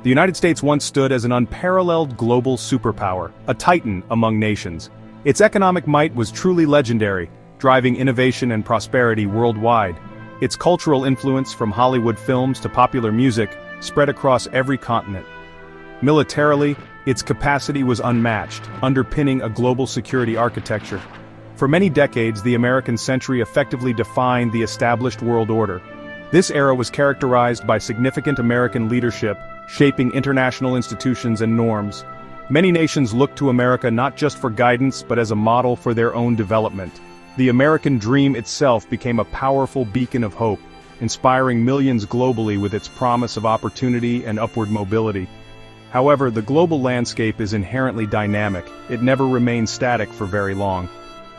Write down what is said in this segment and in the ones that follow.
The United States once stood as an unparalleled global superpower, a titan among nations. Its economic might was truly legendary, driving innovation and prosperity worldwide. Its cultural influence, from Hollywood films to popular music, spread across every continent. Militarily, its capacity was unmatched, underpinning a global security architecture. For many decades, the American century effectively defined the established world order. This era was characterized by significant American leadership, shaping international institutions and norms. Many nations looked to America not just for guidance but as a model for their own development. The American dream itself became a powerful beacon of hope, inspiring millions globally with its promise of opportunity and upward mobility. However, the global landscape is inherently dynamic. It never remains static for very long.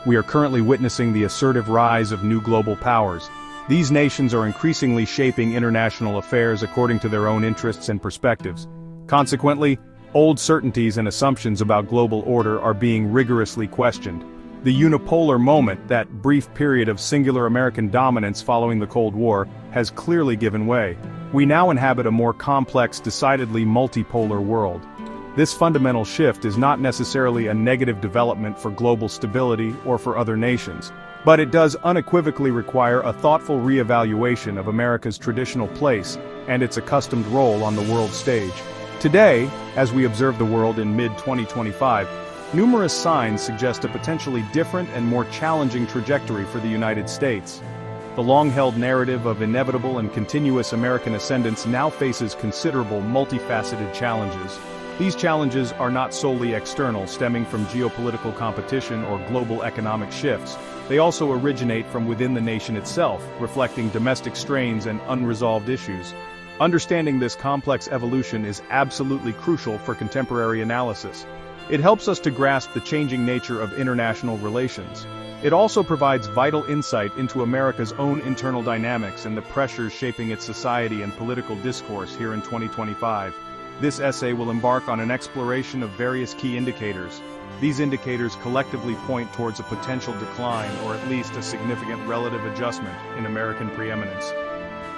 We are currently witnessing the assertive rise of new global powers. These nations are increasingly shaping international affairs according to their own interests and perspectives. Consequently, old certainties and assumptions about global order are being rigorously questioned. The unipolar moment, that brief period of singular American dominance following the Cold War, has clearly given way. We now inhabit a more complex, decidedly multipolar world. This fundamental shift is not necessarily a negative development for global stability or for other nations, but it does unequivocally require a thoughtful re-evaluation of America's traditional place and its accustomed role on the world stage. Today, as we observe the world in mid-2025, numerous signs suggest a potentially different and more challenging trajectory for the United States. The long-held narrative of inevitable and continuous American ascendance now faces considerable multifaceted challenges. These challenges are not solely external, stemming from geopolitical competition or global economic shifts. They also originate from within the nation itself, reflecting domestic strains and unresolved issues. Understanding this complex evolution is absolutely crucial for contemporary analysis. It helps us to grasp the changing nature of international relations. It also provides vital insight into America's own internal dynamics and the pressures shaping its society and political discourse here in 2025. This essay will embark on an exploration of various key indicators. These indicators collectively point towards a potential decline or at least a significant relative adjustment in American preeminence.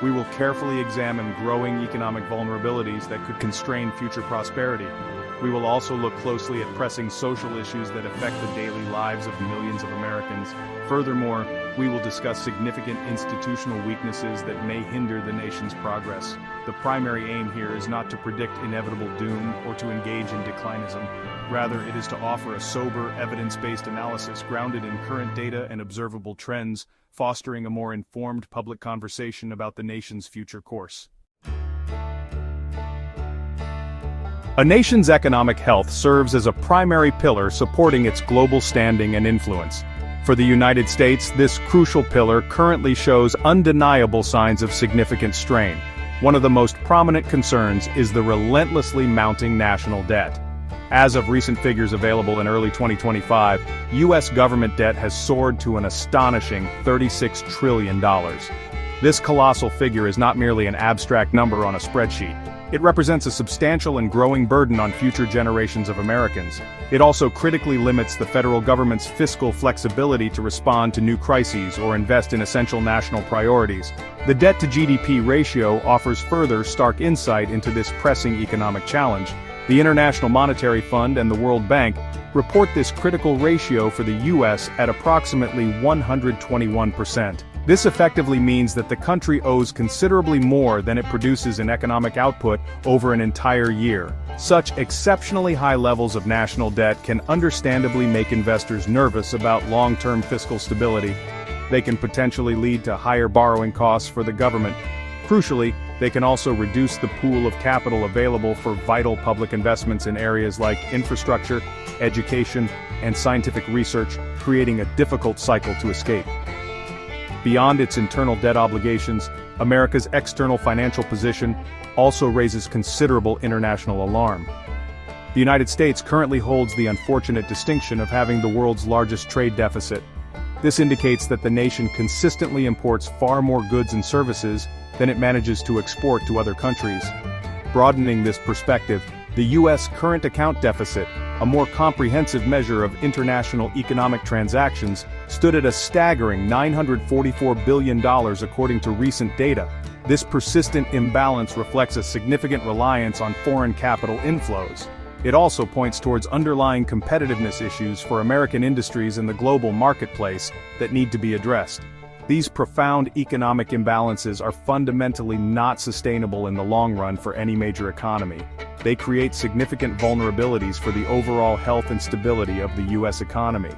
We will carefully examine growing economic vulnerabilities that could constrain future prosperity. We will also look closely at pressing social issues that affect the daily lives of millions of Americans. Furthermore, we will discuss significant institutional weaknesses that may hinder the nation's progress. The primary aim here is not to predict inevitable doom or to engage in declinism. Rather, it is to offer a sober, evidence-based analysis grounded in current data and observable trends, fostering a more informed public conversation about the nation's future course. A nation's economic health serves as a primary pillar supporting its global standing and influence. For the United States, this crucial pillar currently shows undeniable signs of significant strain. One of the most prominent concerns is the relentlessly mounting national debt. As of recent figures available in early 2025, U.S. government debt has soared to an astonishing $36 trillion. This colossal figure is not merely an abstract number on a spreadsheet. It represents a substantial and growing burden on future generations of Americans. It also critically limits the federal government's fiscal flexibility to respond to new crises or invest in essential national priorities. The debt-to-GDP ratio offers further stark insight into this pressing economic challenge. The International Monetary Fund and the World Bank report this critical ratio for the U.S. at approximately 121%. This effectively means that the country owes considerably more than it produces in economic output over an entire year. Such exceptionally high levels of national debt can understandably make investors nervous about long-term fiscal stability. They can potentially lead to higher borrowing costs for the government. Crucially, they can also reduce the pool of capital available for vital public investments in areas like infrastructure, education, and scientific research, creating a difficult cycle to escape. Beyond its internal debt obligations, America's external financial position also raises considerable international alarm. The United States currently holds the unfortunate distinction of having the world's largest trade deficit. This indicates that the nation consistently imports far more goods and services than it manages to export to other countries. Broadening this perspective, the U.S. current account deficit, a more comprehensive measure of international economic transactions, stood at a staggering $944 billion according to recent data. This persistent imbalance reflects a significant reliance on foreign capital inflows. It also points towards underlying competitiveness issues for American industries in the global marketplace that need to be addressed. These profound economic imbalances are fundamentally not sustainable in the long run for any major economy. They create significant vulnerabilities for the overall health and stability of the U.S. economy.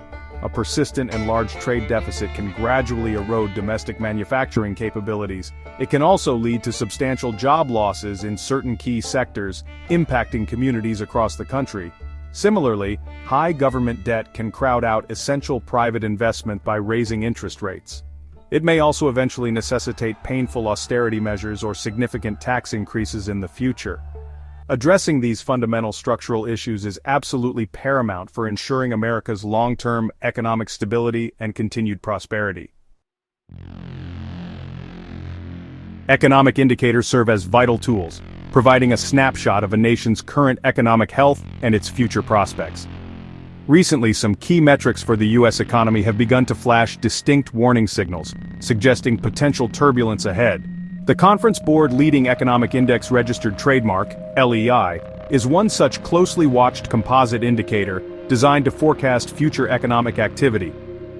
A persistent and large trade deficit can gradually erode domestic manufacturing capabilities. It can also lead to substantial job losses in certain key sectors, impacting communities across the country. Similarly, high government debt can crowd out essential private investment by raising interest rates. It may also eventually necessitate painful austerity measures or significant tax increases in the future. Addressing these fundamental structural issues is absolutely paramount for ensuring America's long-term economic stability and continued prosperity. Economic indicators serve as vital tools, providing a snapshot of a nation's current economic health and its future prospects. Recently, some key metrics for the U.S. economy have begun to flash distinct warning signals, suggesting potential turbulence ahead. The Conference Board Leading Economic Index Registered Trademark, LEI, is one such closely watched composite indicator designed to forecast future economic activity.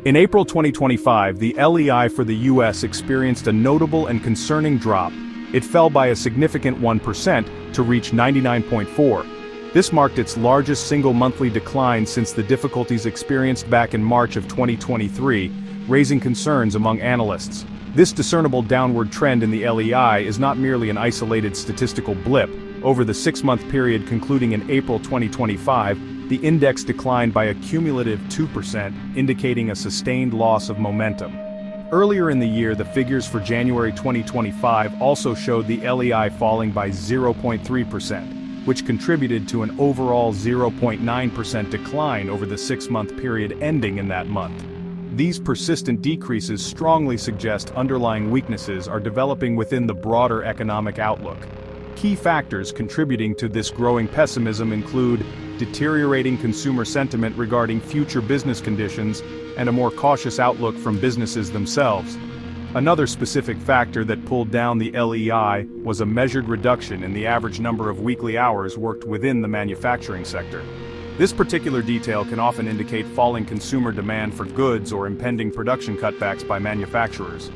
In April 2025, the LEI for the U.S. experienced a notable and concerning drop. It fell by a significant 1% to reach 99.4. This marked its largest single monthly decline since the difficulties experienced back in March of 2023, raising concerns among analysts. This discernible downward trend in the LEI is not merely an isolated statistical blip. Over the 6-month period concluding in April 2025, the index declined by a cumulative 2%, indicating a sustained loss of momentum. Earlier in the year, the figures for January 2025 also showed the LEI falling by 0.3%, which contributed to an overall 0.9% decline over the 6-month period ending in that month. These persistent decreases strongly suggest underlying weaknesses are developing within the broader economic outlook. Key factors contributing to this growing pessimism include deteriorating consumer sentiment regarding future business conditions and a more cautious outlook from businesses themselves. Another specific factor that pulled down the LEI was a measured reduction in the average number of weekly hours worked within the manufacturing sector. This particular detail can often indicate falling consumer demand for goods or impending production cutbacks by manufacturers.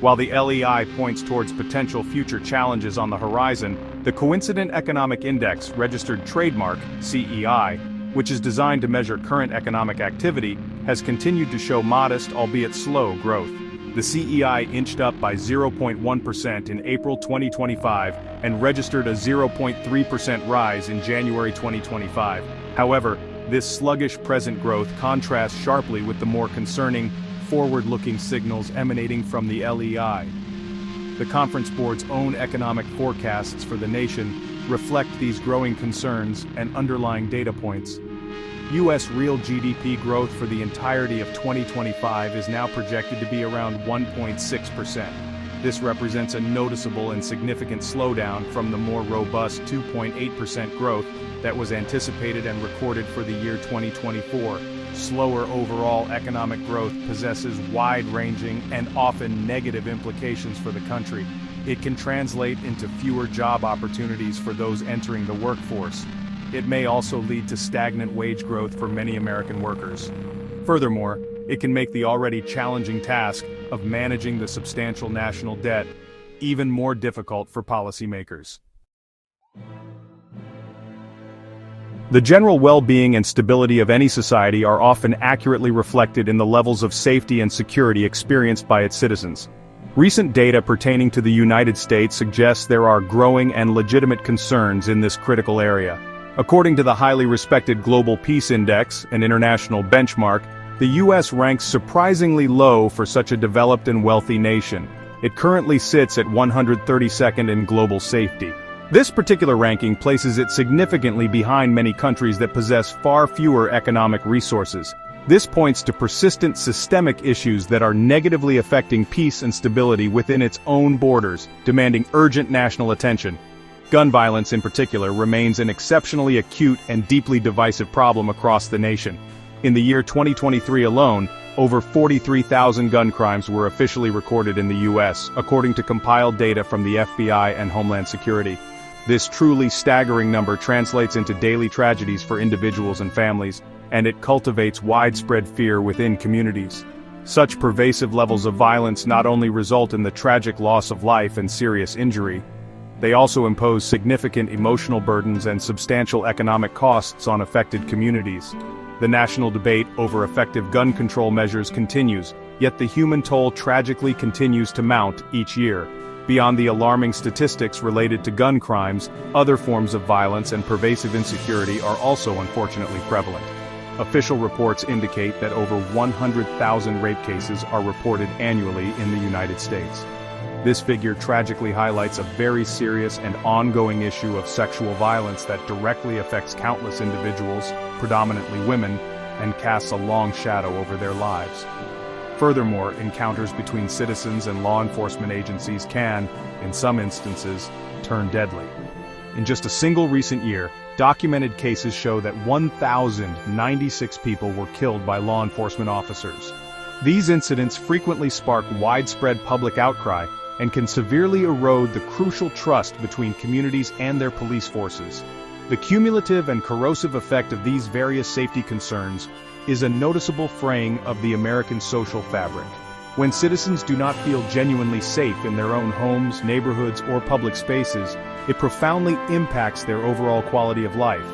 While the LEI points towards potential future challenges on the horizon, the Coincident Economic Index Registered Trademark, CEI, which is designed to measure current economic activity, has continued to show modest, albeit slow, growth. The CEI inched up by 0.1% in April 2025 and registered a 0.3% rise in January 2025. However, this sluggish present growth contrasts sharply with the more concerning, forward-looking signals emanating from the LEI. The Conference Board's own economic forecasts for the nation reflect these growing concerns and underlying data points. U.S. real GDP growth for the entirety of 2025 is now projected to be around 1.6%. This represents a noticeable and significant slowdown from the more robust 2.8% growth that was anticipated and recorded for the year 2024. Slower overall economic growth possesses wide-ranging and often negative implications for the country. It can translate into fewer job opportunities for those entering the workforce. It may also lead to stagnant wage growth for many American workers. Furthermore, it can make the already challenging task of managing the substantial national debt even more difficult for policymakers. The general well-being and stability of any society are often accurately reflected in the levels of safety and security experienced by its citizens. Recent data pertaining to the United States suggests there are growing and legitimate concerns in this critical area. According to the highly respected Global Peace Index, an international benchmark, the U.S. ranks surprisingly low for such a developed and wealthy nation. It currently sits at 132nd in global safety. This particular ranking places it significantly behind many countries that possess far fewer economic resources. This points to persistent systemic issues that are negatively affecting peace and stability within its own borders, demanding urgent national attention. Gun violence in particular remains an exceptionally acute and deeply divisive problem across the nation. In the year 2023 alone, over 43,000 gun crimes were officially recorded in the U.S., according to compiled data from the FBI and Homeland Security. This truly staggering number translates into daily tragedies for individuals and families, and it cultivates widespread fear within communities. Such pervasive levels of violence not only result in the tragic loss of life and serious injury, they also impose significant emotional burdens and substantial economic costs on affected communities. The national debate over effective gun control measures continues, yet the human toll tragically continues to mount each year. Beyond the alarming statistics related to gun crimes, other forms of violence and pervasive insecurity are also unfortunately prevalent. Official reports indicate that over 100,000 rape cases are reported annually in the United States. This figure tragically highlights a very serious and ongoing issue of sexual violence that directly affects countless individuals, predominantly women, and casts a long shadow over their lives. Furthermore, encounters between citizens and law enforcement agencies can, in some instances, turn deadly. In just a single recent year, documented cases show that 1,096 people were killed by law enforcement officers. These incidents frequently spark widespread public outcry and can severely erode the crucial trust between communities and their police forces. The cumulative and corrosive effect of these various safety concerns is a noticeable fraying of the American social fabric. When citizens do not feel genuinely safe in their own homes, neighborhoods, or public spaces, it profoundly impacts their overall quality of life.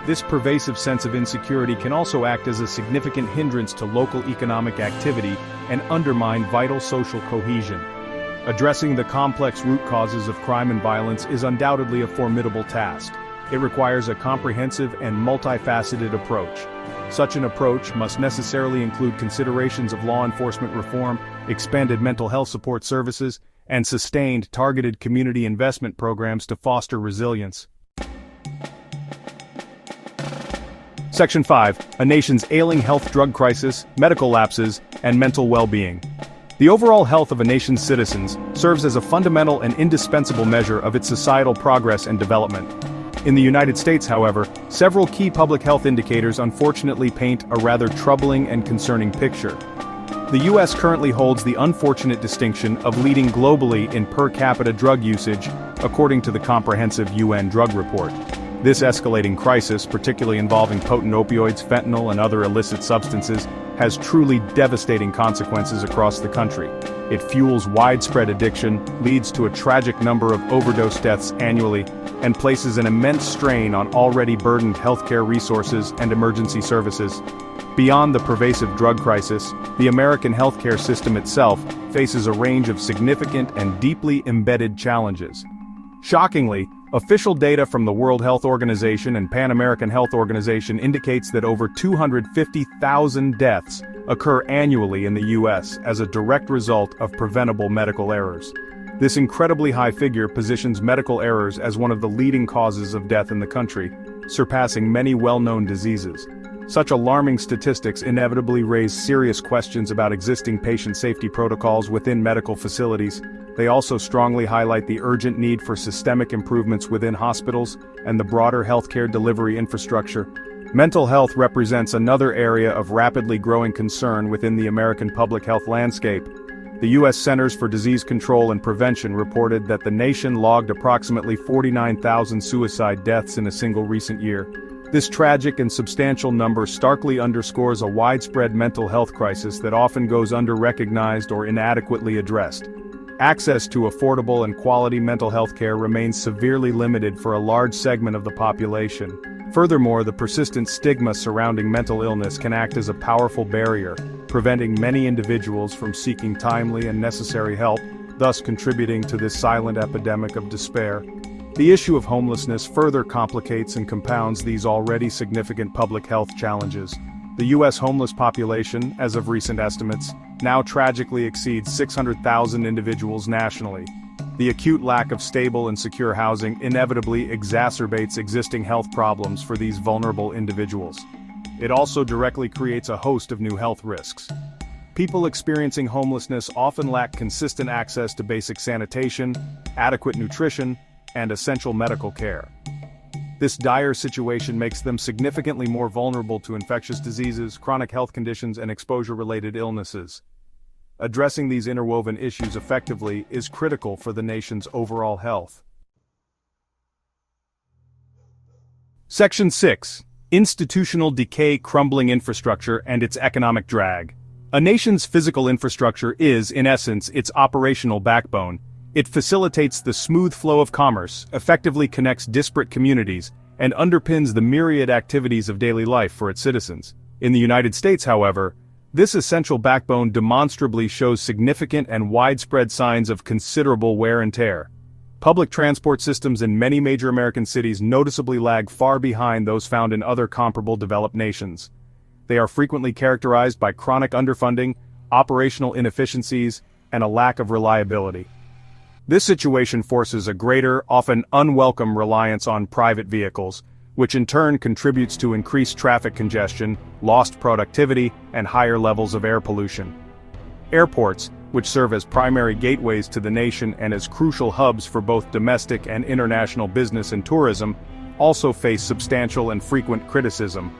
This pervasive sense of insecurity can also act as a significant hindrance to local economic activity and undermine vital social cohesion. Addressing the complex root causes of crime and violence is undoubtedly a formidable task. It requires a comprehensive and multifaceted approach. Such an approach must necessarily include considerations of law enforcement reform, expanded mental health support services, and sustained targeted community investment programs to foster resilience. Section 5. A nation's ailing health drug crisis, medical lapses, and mental well-being. The overall health of a nation's citizens serves as a fundamental and indispensable measure of its societal progress and development. In the United States, however, several key public health indicators unfortunately paint a rather troubling and concerning picture. The U.S. currently holds the unfortunate distinction of leading globally in per capita drug usage, according to the comprehensive UN drug report. This escalating crisis, particularly involving potent opioids, fentanyl, and other illicit substances, has truly devastating consequences across the country. It fuels widespread addiction, leads to a tragic number of overdose deaths annually, and places an immense strain on already burdened healthcare resources and emergency services. Beyond the pervasive drug crisis, the American healthcare system itself faces a range of significant and deeply embedded challenges. Shockingly, official data from the World Health Organization and Pan American Health Organization indicates that over 250,000 deaths occur annually in the U.S. as a direct result of preventable medical errors. This incredibly high figure positions medical errors as one of the leading causes of death in the country, surpassing many well-known diseases. Such alarming statistics inevitably raise serious questions about existing patient safety protocols within medical facilities. They also strongly highlight the urgent need for systemic improvements within hospitals and the broader healthcare delivery infrastructure. Mental health represents another area of rapidly growing concern within the American public health landscape. The U.S. Centers for Disease Control and Prevention reported that the nation logged approximately 49,000 suicide deaths in a single recent year. This tragic and substantial number starkly underscores a widespread mental health crisis that often goes under-recognized or inadequately addressed. Access to affordable and quality mental health care remains severely limited for a large segment of the population. Furthermore, the persistent stigma surrounding mental illness can act as a powerful barrier, preventing many individuals from seeking timely and necessary help, thus contributing to this silent epidemic of despair. The issue of homelessness further complicates and compounds these already significant public health challenges. The U.S. homeless population, as of recent estimates, now tragically exceeds 600,000 individuals nationally. The acute lack of stable and secure housing inevitably exacerbates existing health problems for these vulnerable individuals. It also directly creates a host of new health risks. People experiencing homelessness often lack consistent access to basic sanitation, adequate nutrition, and essential medical care. This dire situation makes them significantly more vulnerable to infectious diseases, chronic health conditions, and exposure-related illnesses. Addressing these interwoven issues effectively is critical for the nation's overall health. Section 6. Institutional decay, crumbling infrastructure, and its economic drag. A nation's physical infrastructure is, in essence, its operational backbone. It facilitates the smooth flow of commerce, effectively connects disparate communities, and underpins the myriad activities of daily life for its citizens. In the United States, however, this essential backbone demonstrably shows significant and widespread signs of considerable wear and tear. Public transport systems in many major American cities noticeably lag far behind those found in other comparable developed nations. They are frequently characterized by chronic underfunding, operational inefficiencies, and a lack of reliability. This situation forces a greater, often unwelcome reliance on private vehicles, which in turn contributes to increased traffic congestion, lost productivity, and higher levels of air pollution. Airports, which serve as primary gateways to the nation and as crucial hubs for both domestic and international business and tourism, also face substantial and frequent criticism.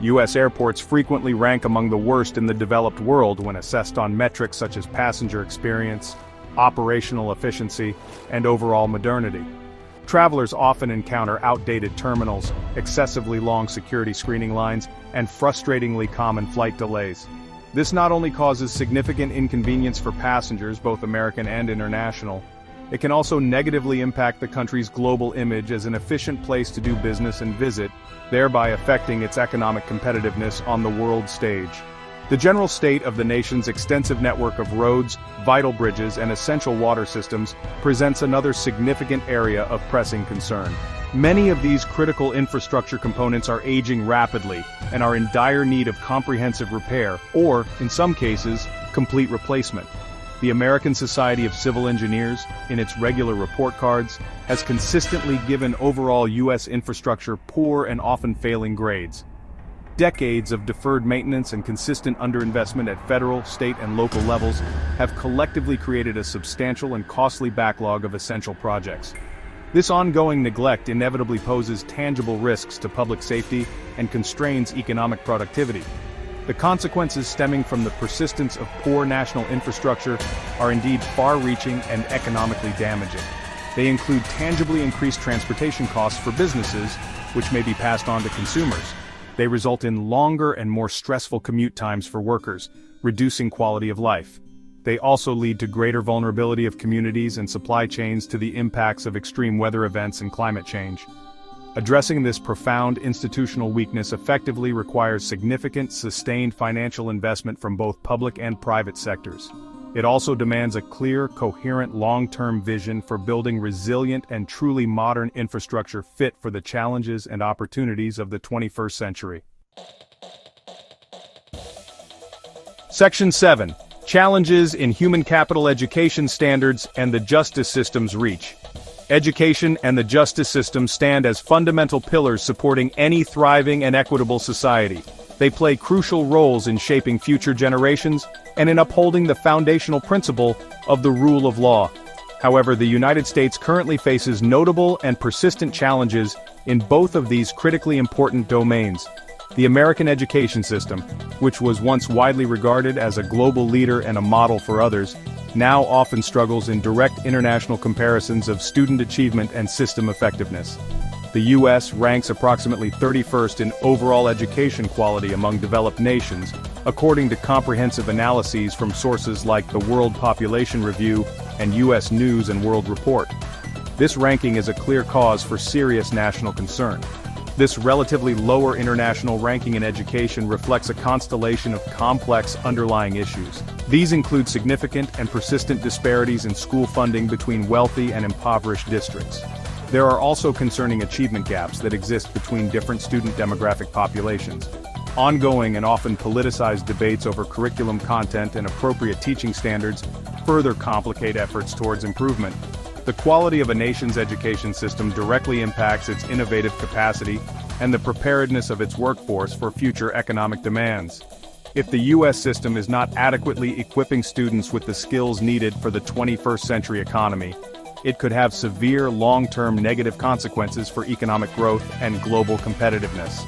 U.S. airports frequently rank among the worst in the developed world when assessed on metrics such as passenger experience, operational efficiency, and overall modernity. Travelers often encounter outdated terminals, excessively long security screening lines, and frustratingly common flight delays. This not only causes significant inconvenience for passengers, both American and international, it can also negatively impact the country's global image as an efficient place to do business and visit, thereby affecting its economic competitiveness on the world stage. The general state of the nation's extensive network of roads, vital bridges, and essential water systems presents another significant area of pressing concern. Many of these critical infrastructure components are aging rapidly and are in dire need of comprehensive repair or, in some cases, complete replacement. The American Society of Civil Engineers, in its regular report cards, has consistently given overall U.S. infrastructure poor and often failing grades. Decades of deferred maintenance and consistent underinvestment at federal, state, and local levels have collectively created a substantial and costly backlog of essential projects. This ongoing neglect inevitably poses tangible risks to public safety and constrains economic productivity. The consequences stemming from the persistence of poor national infrastructure are indeed far-reaching and economically damaging. They include tangibly increased transportation costs for businesses, which may be passed on to consumers. They result in longer and more stressful commute times for workers, reducing quality of life. They also lead to greater vulnerability of communities and supply chains to the impacts of extreme weather events and climate change. Addressing this profound institutional weakness effectively requires significant, sustained financial investment from both public and private sectors. It also demands a clear, coherent long-term vision for building resilient and truly modern infrastructure fit for the challenges and opportunities of the 21st century. Section 7. Challenges in human capital education standards and the justice system's reach. Education and the justice system stand as fundamental pillars supporting any thriving and equitable society. They play crucial roles in shaping future generations and in upholding the foundational principle of the rule of law. However, the United States currently faces notable and persistent challenges in both of these critically important domains. The American education system, which was once widely regarded as a global leader and a model for others, now often struggles in direct international comparisons of student achievement and system effectiveness. The U.S. ranks approximately 31st in overall education quality among developed nations, according to comprehensive analyses from sources like the World Population Review and U.S. News and World Report. This ranking is a clear cause for serious national concern. This relatively lower international ranking in education reflects a constellation of complex underlying issues. These include significant and persistent disparities in school funding between wealthy and impoverished districts. There are also concerning achievement gaps that exist between different student demographic populations. Ongoing and often politicized debates over curriculum content and appropriate teaching standards further complicate efforts towards improvement. The quality of a nation's education system directly impacts its innovative capacity and the preparedness of its workforce for future economic demands. If the U.S. system is not adequately equipping students with the skills needed for the 21st century economy, it could have severe long-term negative consequences for economic growth and global competitiveness.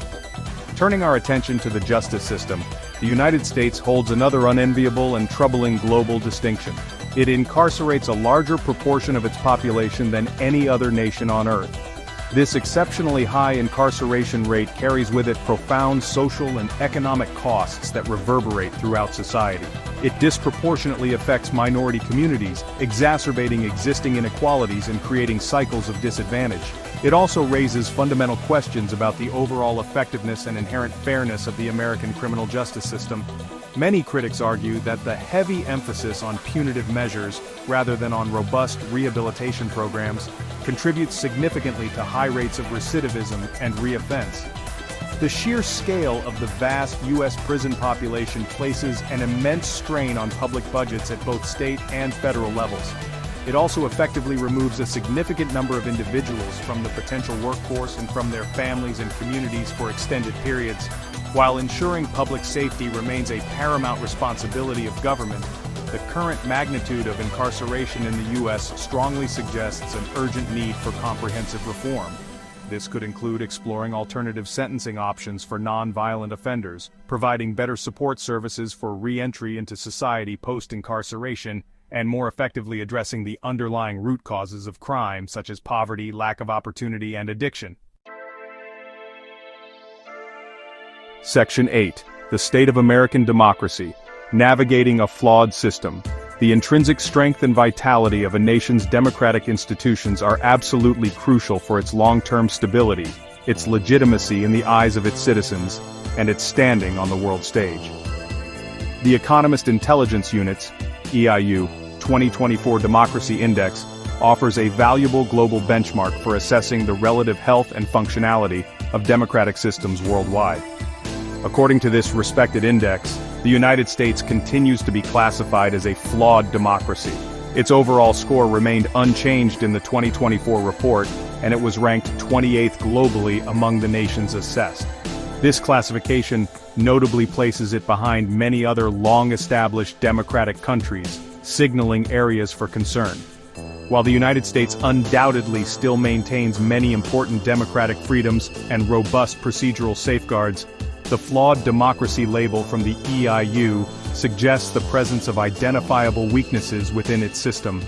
Turning our attention to the justice system, the United States holds another unenviable and troubling global distinction. It incarcerates a larger proportion of its population than any other nation on Earth. This exceptionally high incarceration rate carries with it profound social and economic costs that reverberate throughout society. It disproportionately affects minority communities, exacerbating existing inequalities and creating cycles of disadvantage. It also raises fundamental questions about the overall effectiveness and inherent fairness of the American criminal justice system. Many critics argue that the heavy emphasis on punitive measures, rather than on robust rehabilitation programs, contributes significantly to high rates of recidivism and reoffense. The sheer scale of the vast U.S. prison population places an immense strain on public budgets at both state and federal levels. It also effectively removes a significant number of individuals from the potential workforce and from their families and communities for extended periods. While ensuring public safety remains a paramount responsibility of government, the current magnitude of incarceration in the U.S. strongly suggests an urgent need for comprehensive reform. This could include exploring alternative sentencing options for non-violent offenders, providing better support services for re-entry into society post-incarceration, and more effectively addressing the underlying root causes of crime such as poverty, lack of opportunity, and addiction. Section 8. The State of American Democracy. Navigating a flawed system. The intrinsic strength and vitality of a nation's democratic institutions are absolutely crucial for its long-term stability, its legitimacy in the eyes of its citizens, and its standing on the world stage. The Economist Intelligence Unit's EIU 2024 Democracy Index offers a valuable global benchmark for assessing the relative health and functionality of democratic systems worldwide. According to this respected index, the United States continues to be classified as a flawed democracy. Its overall score remained unchanged in the 2024 report, and it was ranked 28th globally among the nations assessed. This classification notably places it behind many other long-established democratic countries, signaling areas for concern. While the United States undoubtedly still maintains many important democratic freedoms and robust procedural safeguards, the flawed democracy label from the EIU suggests the presence of identifiable weaknesses within its system.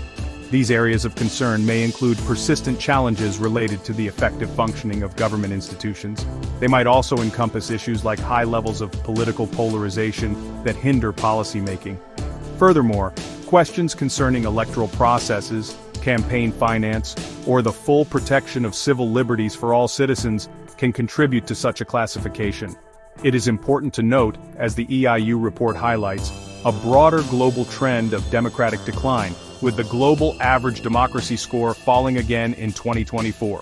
These areas of concern may include persistent challenges related to the effective functioning of government institutions. They might also encompass issues like high levels of political polarization that hinder policymaking. Furthermore, questions concerning electoral processes, campaign finance, or the full protection of civil liberties for all citizens can contribute to such a classification. It is important to note, as the EIU report highlights, a broader global trend of democratic decline, with the global average democracy score falling again in 2024.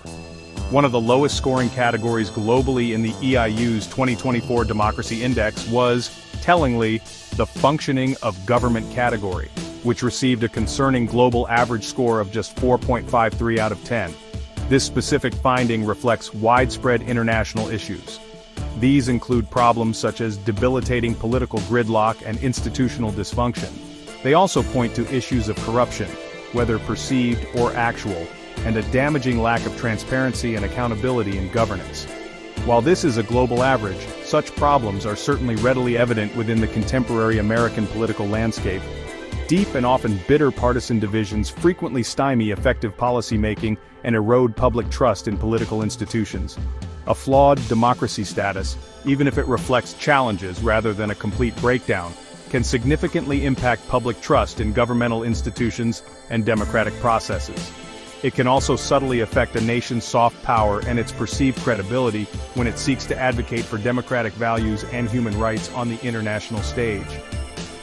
One of the lowest scoring categories globally in the EIU's 2024 Democracy Index was, tellingly, the functioning of government category, which received a concerning global average score of just 4.53 out of 10. This specific finding reflects widespread international issues. These include problems such as debilitating political gridlock and institutional dysfunction. They also point to issues of corruption, whether perceived or actual, and a damaging lack of transparency and accountability in governance. While this is a global average, such problems are certainly readily evident within the contemporary American political landscape. Deep and often bitter partisan divisions frequently stymie effective policymaking and erode public trust in political institutions. A flawed democracy status, even if it reflects challenges rather than a complete breakdown, can significantly impact public trust in governmental institutions and democratic processes. It can also subtly affect a nation's soft power and its perceived credibility when it seeks to advocate for democratic values and human rights on the international stage.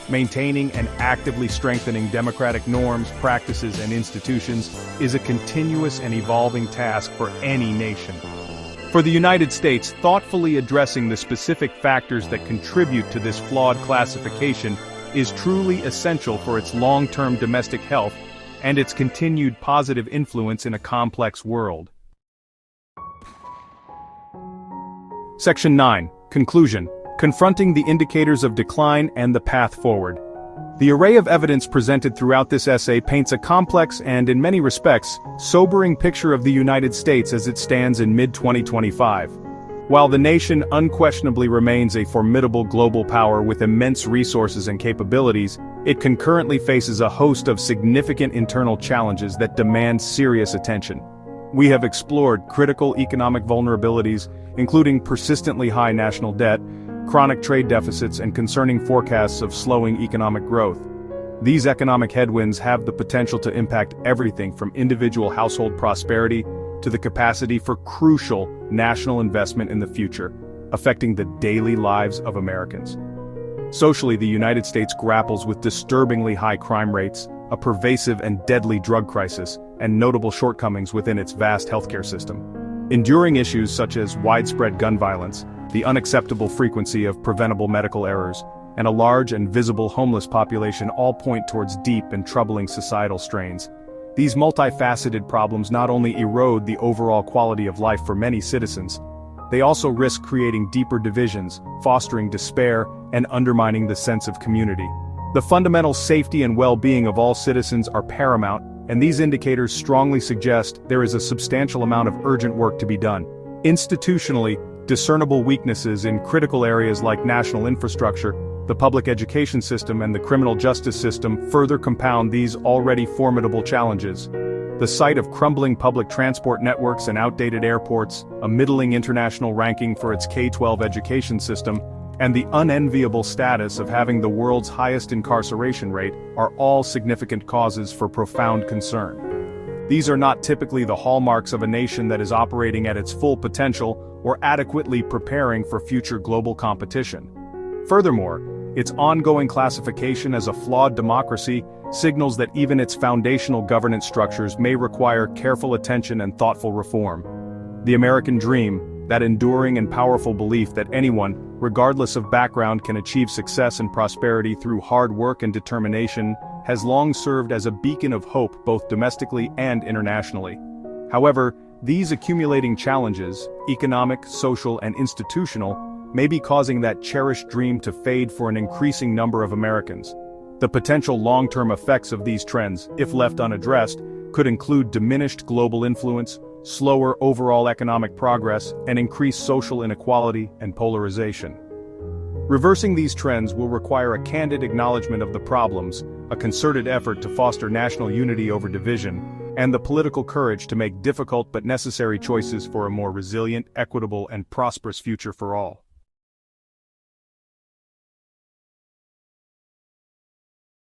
Maintaining and actively strengthening democratic norms, practices, and institutions is a continuous and evolving task for any nation. For the United States, thoughtfully addressing the specific factors that contribute to this flawed classification is truly essential for its long-term domestic health and its continued positive influence in a complex world. Section 9. Conclusion. Confronting the indicators of decline and the path forward. The array of evidence presented throughout this essay paints a complex and, in many respects, sobering picture of the United States as it stands in mid-2025. While the nation unquestionably remains a formidable global power with immense resources and capabilities, it concurrently faces a host of significant internal challenges that demand serious attention. We have explored critical economic vulnerabilities, including persistently high national debt, chronic trade deficits, and concerning forecasts of slowing economic growth. These economic headwinds have the potential to impact everything from individual household prosperity to the capacity for crucial national investment in the future, affecting the daily lives of Americans. Socially, the United States grapples with disturbingly high crime rates, a pervasive and deadly drug crisis, and notable shortcomings within its vast healthcare system. Enduring issues such as widespread gun violence, the unacceptable frequency of preventable medical errors, and a large and visible homeless population all point towards deep and troubling societal strains. These multifaceted problems not only erode the overall quality of life for many citizens, they also risk creating deeper divisions, fostering despair, and undermining the sense of community. The fundamental safety and well-being of all citizens are paramount, and these indicators strongly suggest there is a substantial amount of urgent work to be done. Institutionally, discernible weaknesses in critical areas like national infrastructure, the public education system, and the criminal justice system further compound these already formidable challenges. The sight of crumbling public transport networks and outdated airports, a middling international ranking for its K-12 education system, and the unenviable status of having the world's highest incarceration rate are all significant causes for profound concern. These are not typically the hallmarks of a nation that is operating at its full potential or adequately preparing for future global competition. Furthermore, its ongoing classification as a flawed democracy signals that even its foundational governance structures may require careful attention and thoughtful reform. The American dream, that enduring and powerful belief that anyone, regardless of background, can achieve success and prosperity through hard work and determination, has long served as a beacon of hope both domestically and internationally. However, these accumulating challenges, economic, social, and institutional, may be causing that cherished dream to fade for an increasing number of Americans. The potential long-term effects of these trends, if left unaddressed, could include diminished global influence, slower overall economic progress, and increased social inequality and polarization. Reversing these trends will require a candid acknowledgement of the problems, a concerted effort to foster national unity over division, and the political courage to make difficult but necessary choices for a more resilient, equitable, and prosperous future for all.